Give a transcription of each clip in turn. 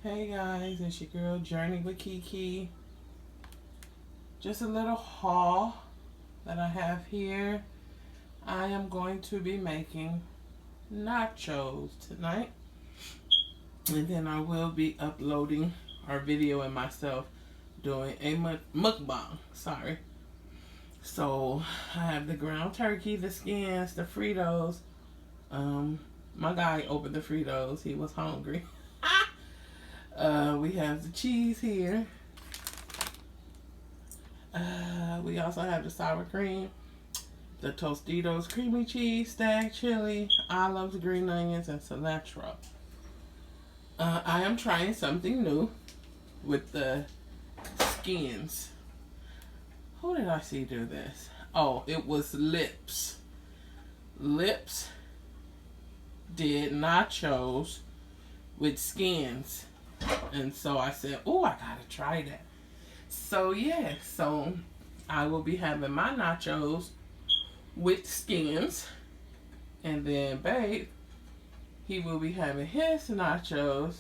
Hey guys, it's your girl Journey with KEE-KEE. Just a little haul that I have here. I am going to be making nachos tonight. And then I will be uploading our video and myself doing a mukbang. Sorry. So I have the ground turkey, the skins, the Fritos. My guy opened the Fritos. He was hungry. We have the cheese here. We also have the sour cream, the Tostitos creamy cheese, stag chili, olives, green onions, and cilantro. I am trying something new with the skins. Who did I see do this? Oh, it was Lips. Lips did nachos with skins. And so I said, oh, I gotta try that. So yeah, so I will be having my nachos with skins. And then Babe, he will be having his nachos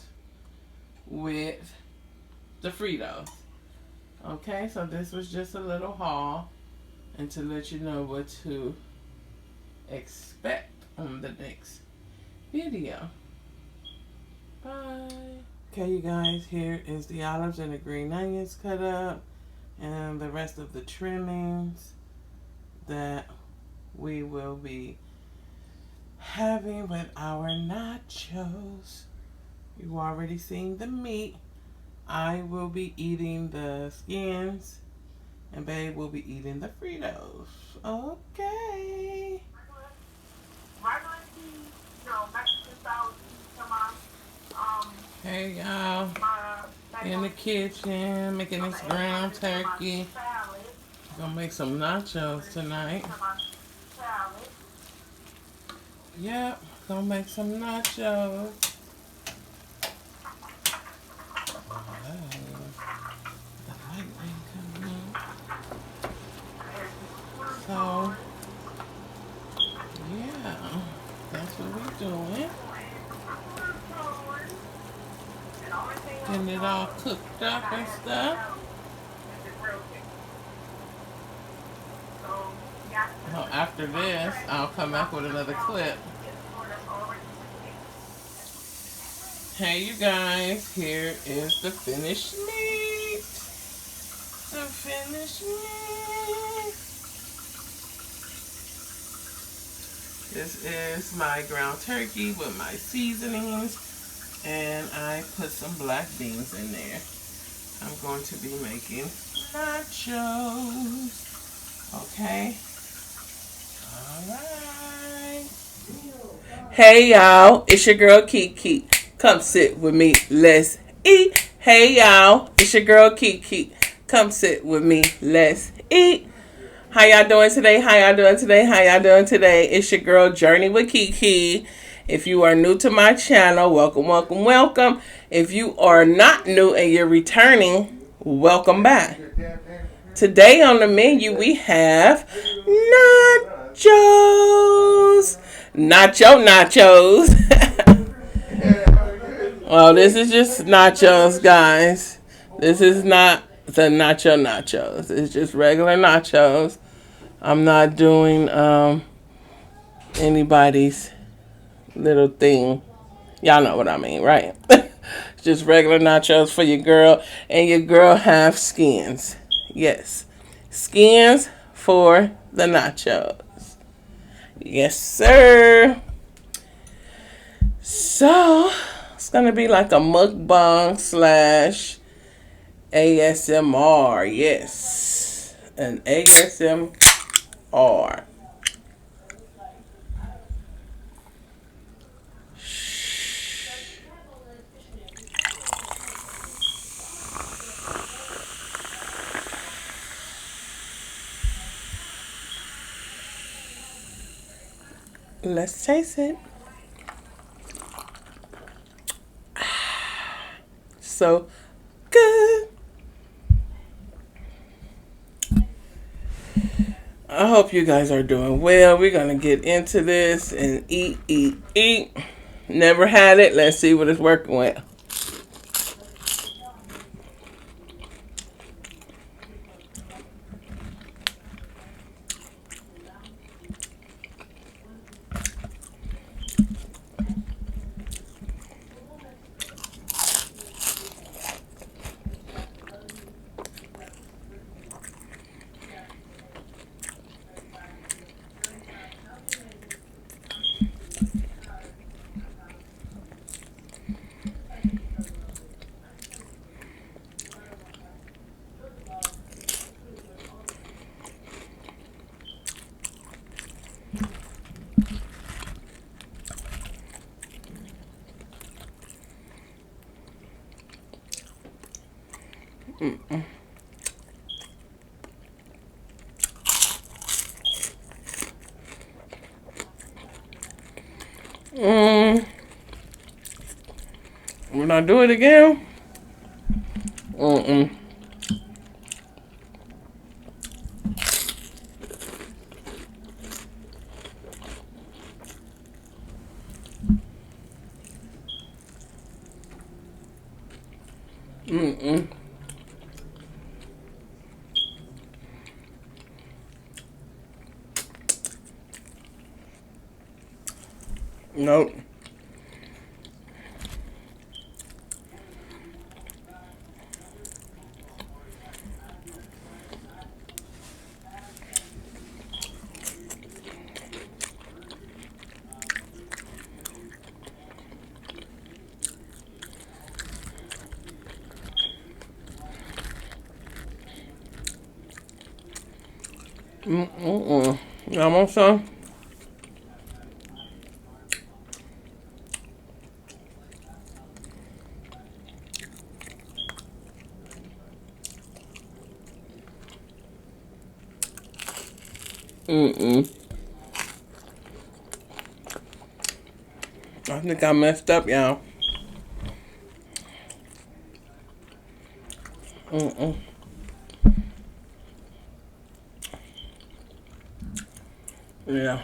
with the Fritos. Okay, so this was just a little haul and to let you know what to expect on the next video. Bye. Okay, you guys, here is the olives and the green onions cut up and the rest of the trimmings that we will be having with our nachos. You've already seen the meat. I will be eating the skins and Babe will be eating the Fritos. Okay. Hey y'all, in the kitchen making this ground turkey. Gonna make some nachos tonight. Yep, gonna make some nachos. The light ain't coming on. So, yeah, that's what we're doing. Getting it all cooked up and stuff. So after this, I'll come back with another clip. Hey you guys, here is the finished meat. The finished meat. This is my ground turkey with my seasonings. And I put some black beans in there. I'm going to be making nachos. Okay. Alright. Hey y'all, it's your girl KEE-KEE. Come sit with me, let's eat. Hey y'all, it's your girl KEE-KEE. Come sit with me, let's eat. How y'all doing today? How y'all doing today? How y'all doing today? It's your girl Journey with KEE-KEE. If you are new to my channel, welcome, welcome, welcome. If you are not new and you're returning, welcome back. Today on the menu, we have nachos. Nachos. Well, this is just nachos, guys. This is not the nachos. It's just regular nachos. I'm not doing anybody's little thing. Y'all know what I mean, right? Just regular nachos for your girl. And your girl have skins. Yes. Skins for the nachos. Yes, sir. So, it's going to be like a mukbang slash ASMR. Yes. An ASMR. Let's taste it. So good. I hope you guys are doing well. We're going to get into this and eat. Never had it. Let's see what it's working with. Mm-mm. When I do it again, mm-mm. Mm-mm. Nope. Mm-mm. Y'all want some? Mm-mm. I think I messed up, y'all. Mm-mm. Yeah.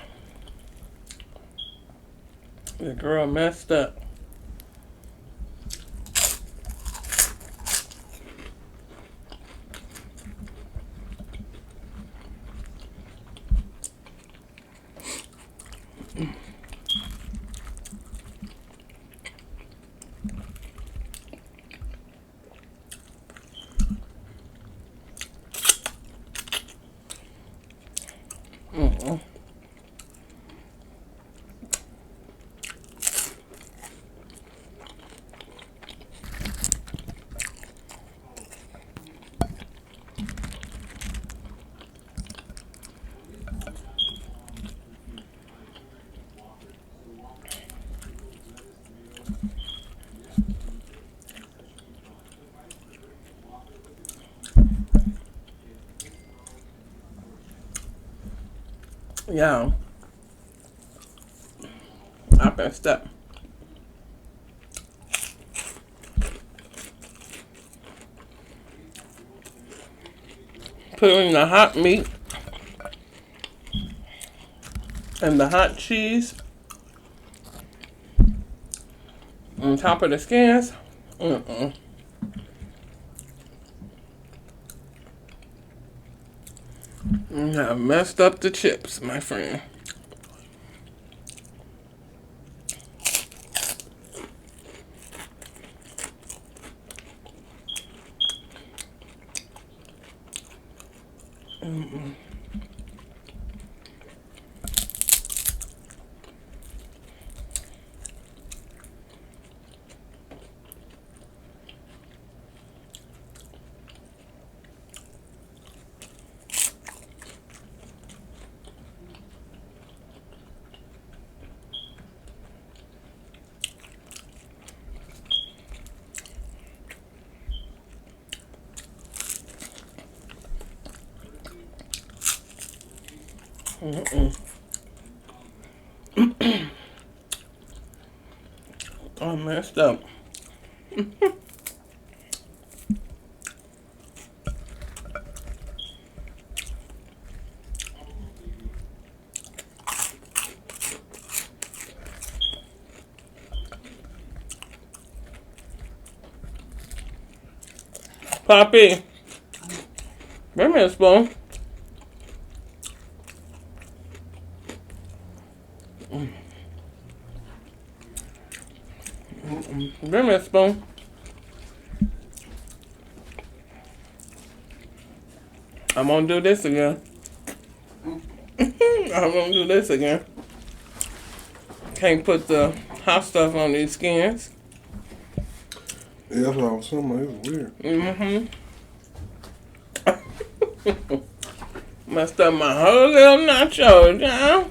The girl messed up. Mm-mm. Yeah. I messed up. Put in the hot meat and the hot cheese on top of the skins. Mm-mm. I messed up the chips, my friend. Mm-mm. Mm-mm. I messed up. Poppy, bring me a spoon. Bring me a spoon. I'm gonna do this again. I'm gonna do this again. Can't put the hot stuff on these skins. Yeah, that's what I was saying. It's weird. Mm-hmm. Messed up my whole little nacho, y'all.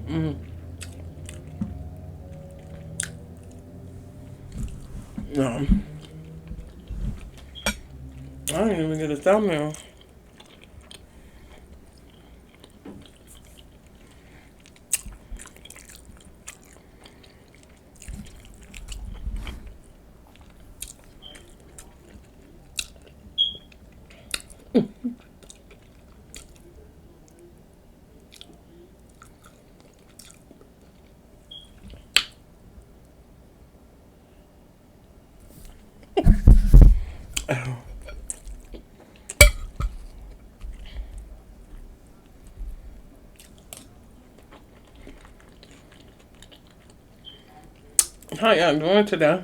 Mm. No. I didn't even get a thumbnail. How y'all doing today?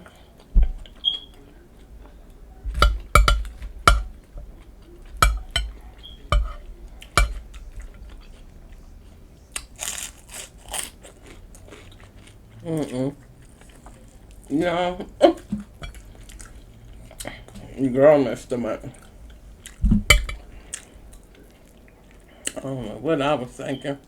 Mm-mm. No. Girl messed them up. I don't know what I was thinking.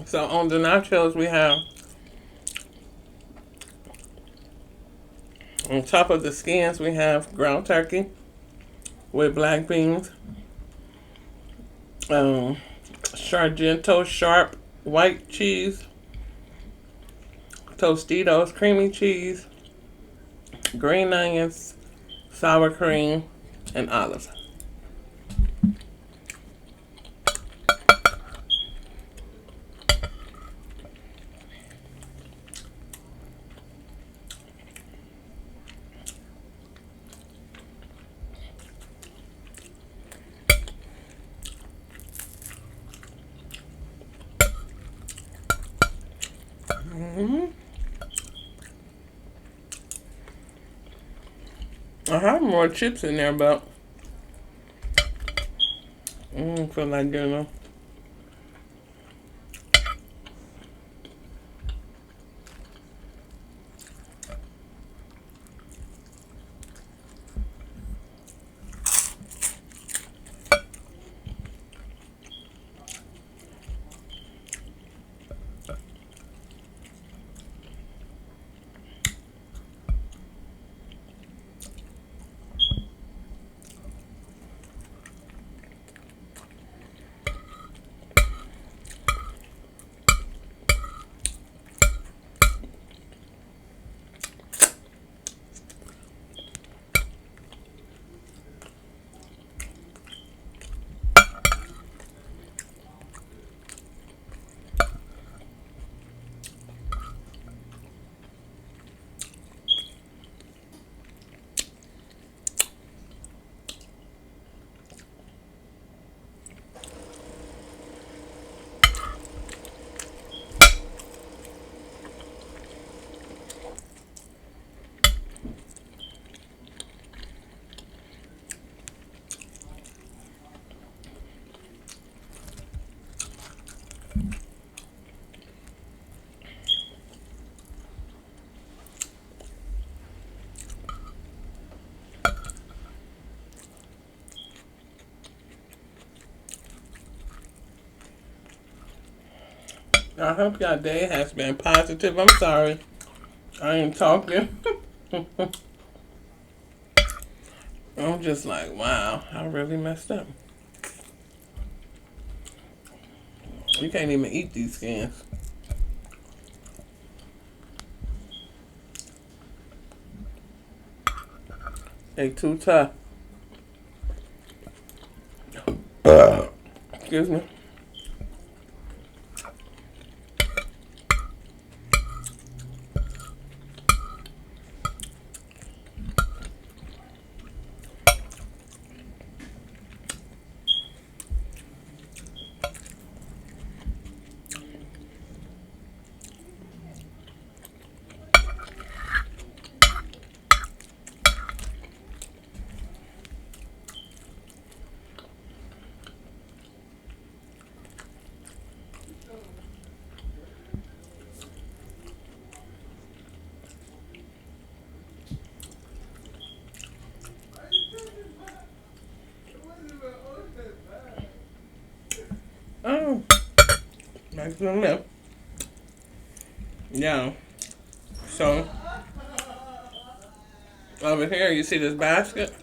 So on the nachos we have, on top of the skins we have ground turkey with black beans, Sargento sharp white cheese, Tostitos creamy cheese, green onions, sour cream, and olives. Mm-hmm. I have more chips in there, but I don't feel like doing them. I hope y'all day has been positive. I'm sorry, I ain't talking. I'm just like, wow, I really messed up. You can't even eat these skins. They too tough. Excuse me. zoom in. Yeah. So, over here, you see this basket?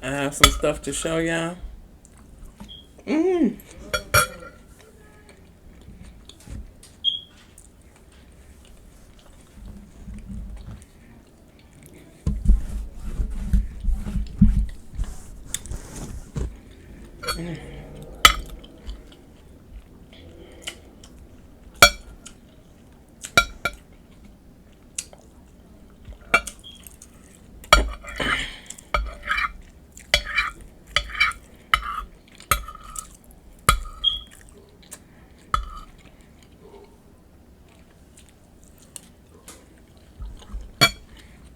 I have some stuff to show y'all. Mmm.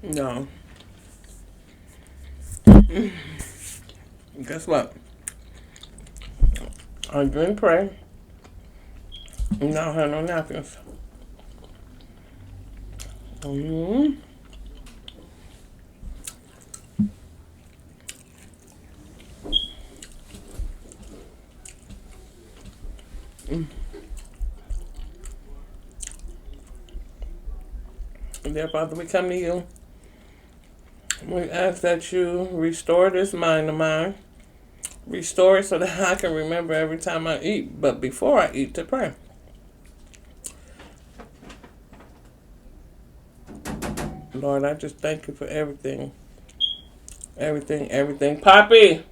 No. Guess what? I didn't pray. And I don't have no napkins. Mm-hmm. Dear Father, we come to you. We ask that you restore this mind of mine. Restore it so that I can remember every time I eat, but before I eat, to pray. Lord, I just thank you for everything. Everything, everything. Poppy!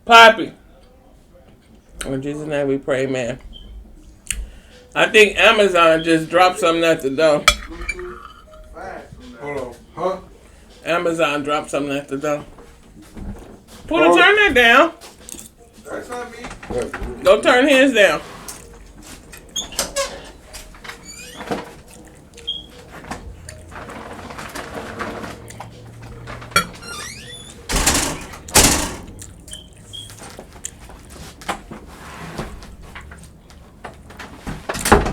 Poppy! In Jesus' name we pray, man. I think Amazon just dropped something at the door. Hold on. Huh? Amazon dropped something at the door. Pull turn that down. That's not me. Go turn his down.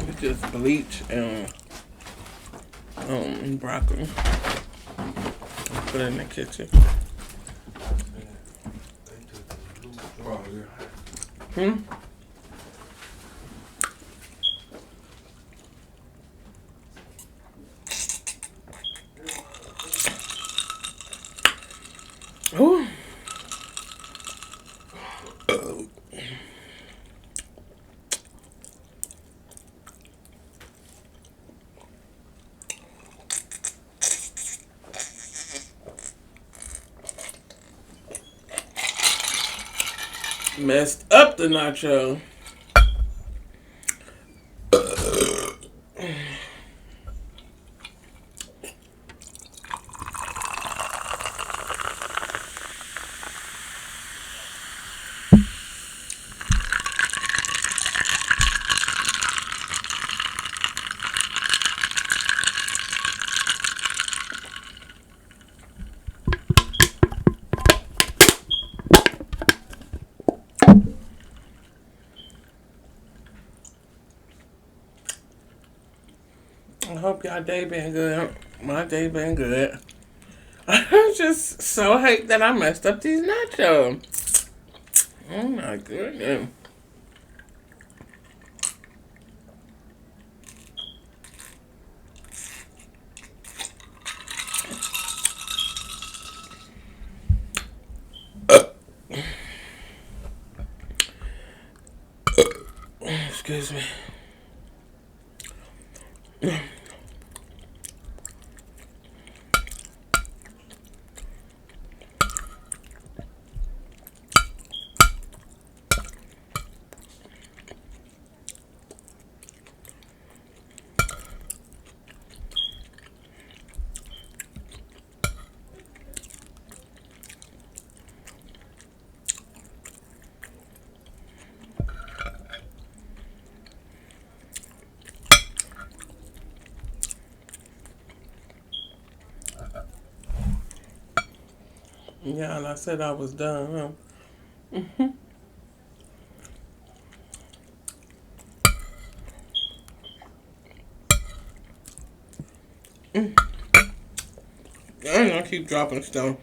It's just bleach and broccoli. Put it in the kitchen. Oh, yeah. Hmm? Ooh. Messed up the nacho. I hope y'all day been good. My day been good. I just so hate that I messed up these nachos. Oh my goodness. Excuse me. Yeah, and I said I was done. Huh? I keep dropping stuff.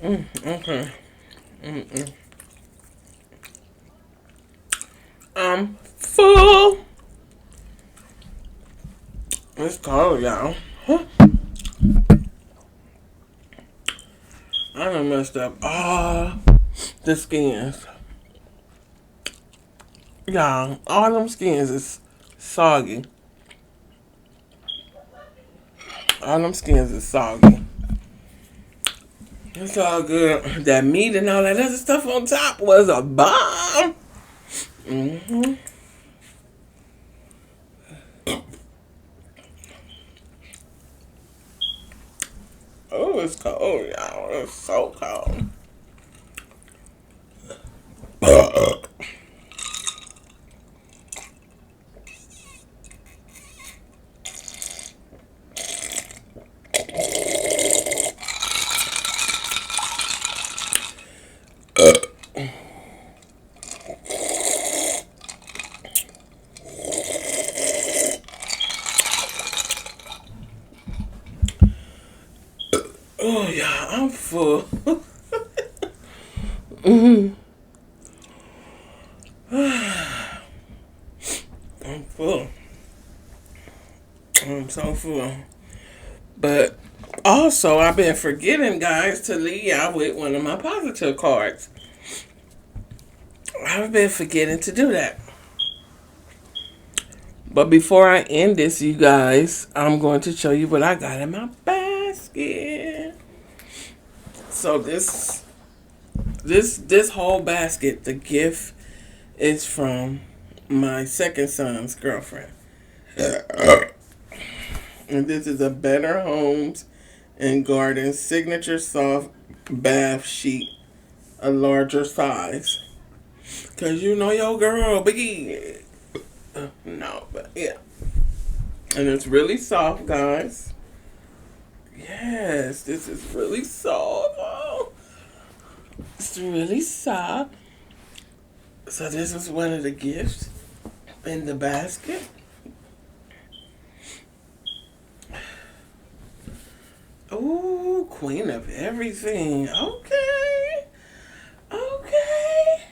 Okay. I'm full. It's cold, y'all. I done messed up all the skins. Y'all, all them skins is soggy. All them skins is soggy. It's all good. That meat and all that other stuff on top was a bomb. Oh, it's cold, y'all. It's so cold. Oh, yeah, I'm full. I'm full. I'm so full. But also, I've been forgetting, guys, to leave y'all with one of my positive cards. I've been forgetting to do that. But before I end this, you guys, I'm going to show you what I got in my basket. So this whole basket, the gift is from my second son's girlfriend. And this is a Better Homes and Gardens signature soft bath sheet, a larger size. Cause you know your girl big. No, but yeah. And it's really soft, guys. Yes, this is really soft. Oh, it's really soft. So this is one of the gifts in the basket. Ooh, queen of everything. Okay. Okay.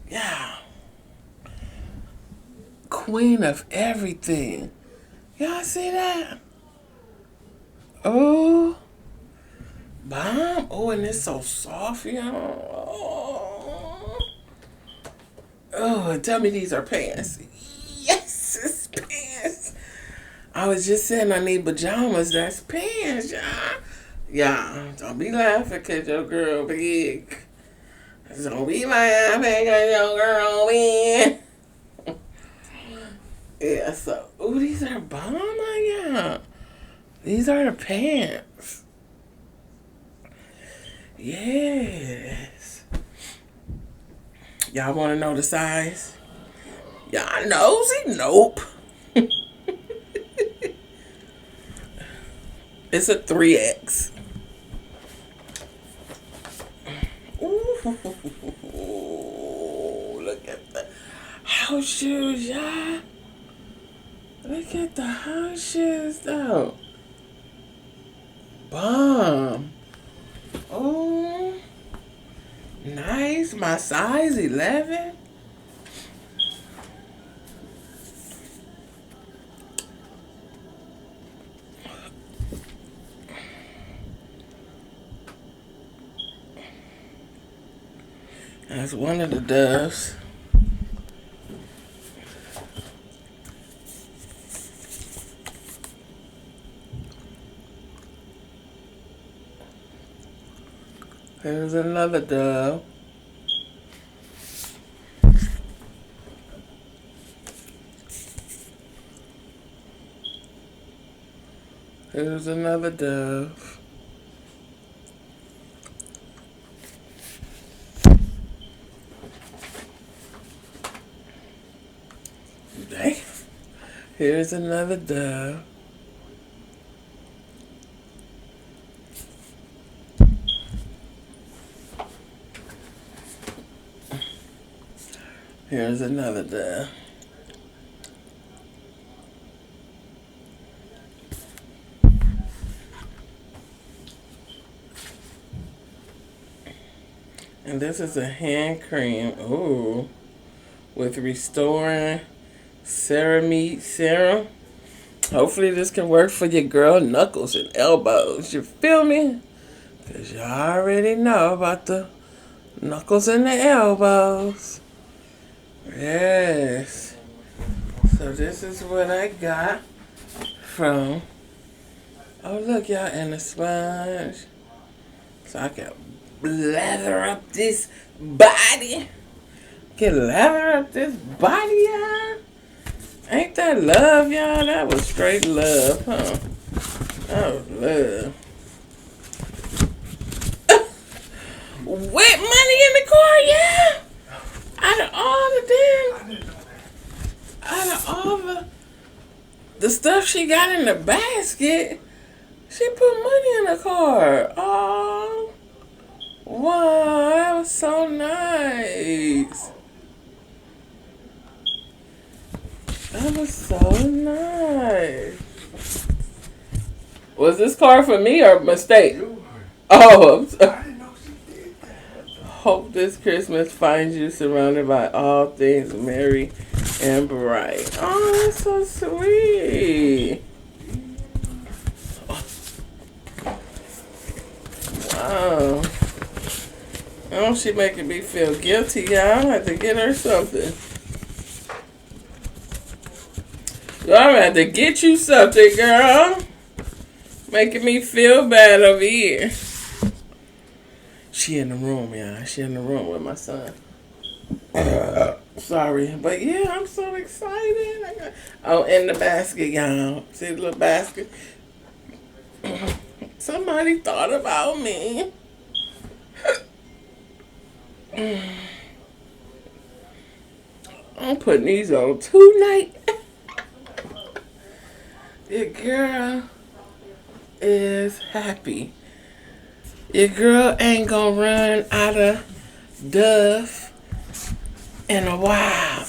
Yeah. Queen of everything. Y'all see that? Oh. Bomb. Oh, and it's so soft, y'all. Oh, tell me these are pants. Yes, it's pants. I was just saying I need pajamas. That's pants, y'all. Yeah, don't be laughing because your girl big. Don't be laughing because your girl big. Yeah, so, ooh, these are bomb, yeah. These are the pants. Yes. Y'all want to know the size? Y'all nosy? Nope. It's a 3X. Ooh, look at the house shoes, y'all. Look at the house shoes, though. Bomb. Oh, nice. My size 11. That's one of the doves. Here's another dove. Here's another dove. Dang. Here's another dove. Here's another dove. And this is a hand cream. Ooh. With restoring ceramide serum. Hopefully this can work for your girl knuckles and elbows. You feel me? Because you already know about the knuckles and the elbows. Yes. So this is what I got from... Oh, look, y'all, and a sponge. So I can lather up this body. Can lather up this body, y'all. Ain't that love, y'all? That was straight love, huh? That was love. Wet money in the car, yeah. Out of all the stuff she got in the basket, she put money in the car. Oh, wow, that was so nice. That was so nice. Was this car for me or a mistake? Oh, I'm sorry. Hope this Christmas finds you surrounded by all things merry and bright. Oh, that's so sweet. Wow. Oh, she making me feel guilty, y'all. I have to get her something. I'm gonna have to get you something, girl. Making me feel bad over here. She in the room, y'all. She in the room with my son. Sorry. But yeah, I'm so excited. Oh, in the basket, y'all. See the little basket? Somebody thought about me. I'm putting these on tonight. Your girl is happy. Your girl ain't gonna run out of Duff in a while.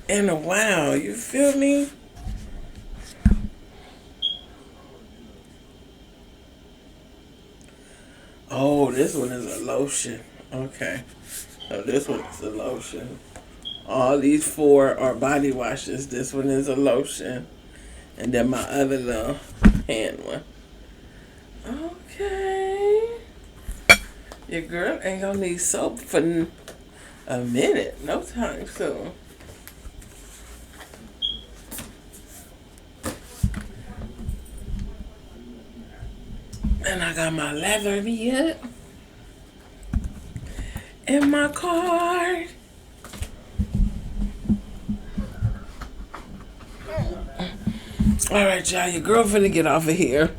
In a while, you feel me? Oh, this one is a lotion. Okay. So this one is a lotion. All these four are body washes. This one is a lotion. And then my other little hand one. Okay. Your girl ain't gonna need soap for a minute. No time soon. And I got my leather yet in my card. Alright, y'all. Your girl finna get off of here.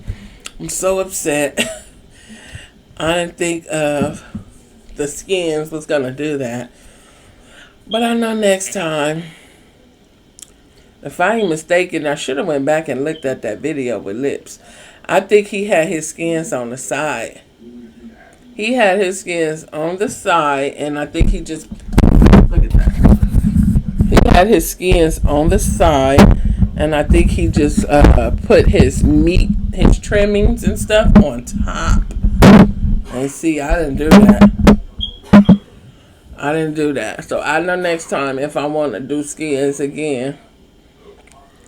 I'm so upset. I didn't think of the skins was gonna do that. But I know next time. If I ain't mistaken, I should have went back and looked at that video with Lips. I think he had his skins on the side. He had his skins on the side, and I think he just... Look at that. He had his skins on the side, and I think he just put his meat, his trimmings and stuff on top. And see, I didn't do that. I didn't do that. So I know next time if I want to do skins again,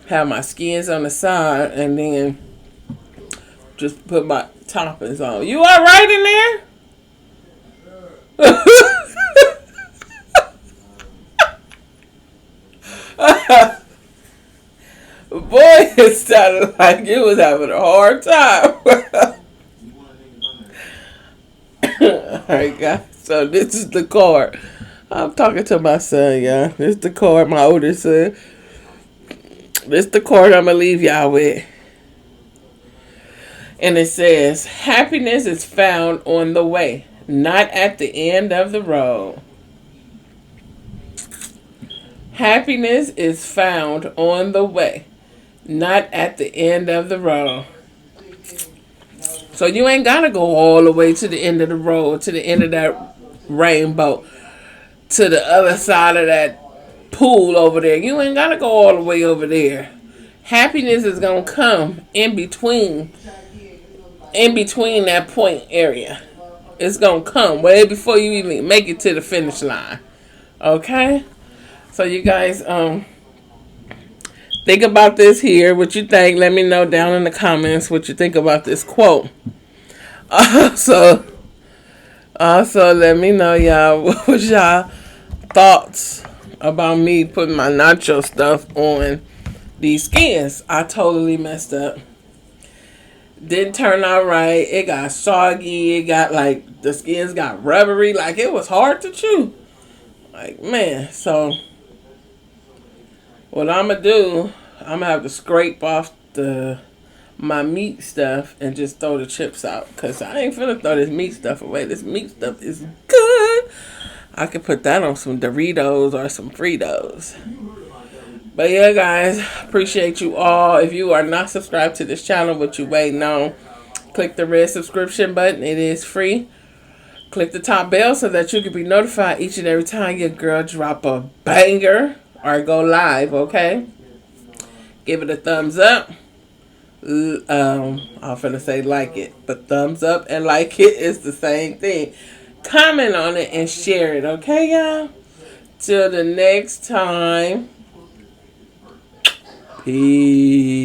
have my skins on the side and then just put my toppings on. You all right in there? Boy, it sounded like you was having a hard time. Alright, guys. So this is the card. I'm talking to my son, y'all. This is the card, my oldest son. This is the card I'm going to leave y'all with. And it says, happiness is found on the way, not at the end of the road. Happiness is found on the way, not at the end of the road. So you ain't got to go all the way to the end of the road, to the end of that rainbow, to the other side of that pool over there. You ain't got to go all the way over there. Happiness is going to come in between that point area. It's gonna come way before you even make it to the finish line. Okay? So you guys, think about this here. What you think? Let me know down in the comments what you think about this quote. Also, let me know, y'all, what was y'all thoughts about me putting my nacho stuff on these skins. I totally messed up. Didn't turn out right. It got soggy. It got like, the skins got rubbery. Like, it was hard to chew. Like, man. So, what I'm going to do, I'm going to have to scrape off my meat stuff and just throw the chips out. Because I ain't finna throw this meat stuff away. This meat stuff is good. I could put that on some Doritos or some Fritos. But yeah, guys, appreciate you all. If you are not subscribed to this channel, what you waiting on, click the red subscription button. It is free. Click the top bell so that you can be notified each and every time your girl drop a banger or go live, okay? Give it a thumbs up. I'm finna say like it, but thumbs up and like it is the same thing. Comment on it and share it, okay, y'all? Till the next time. Peace.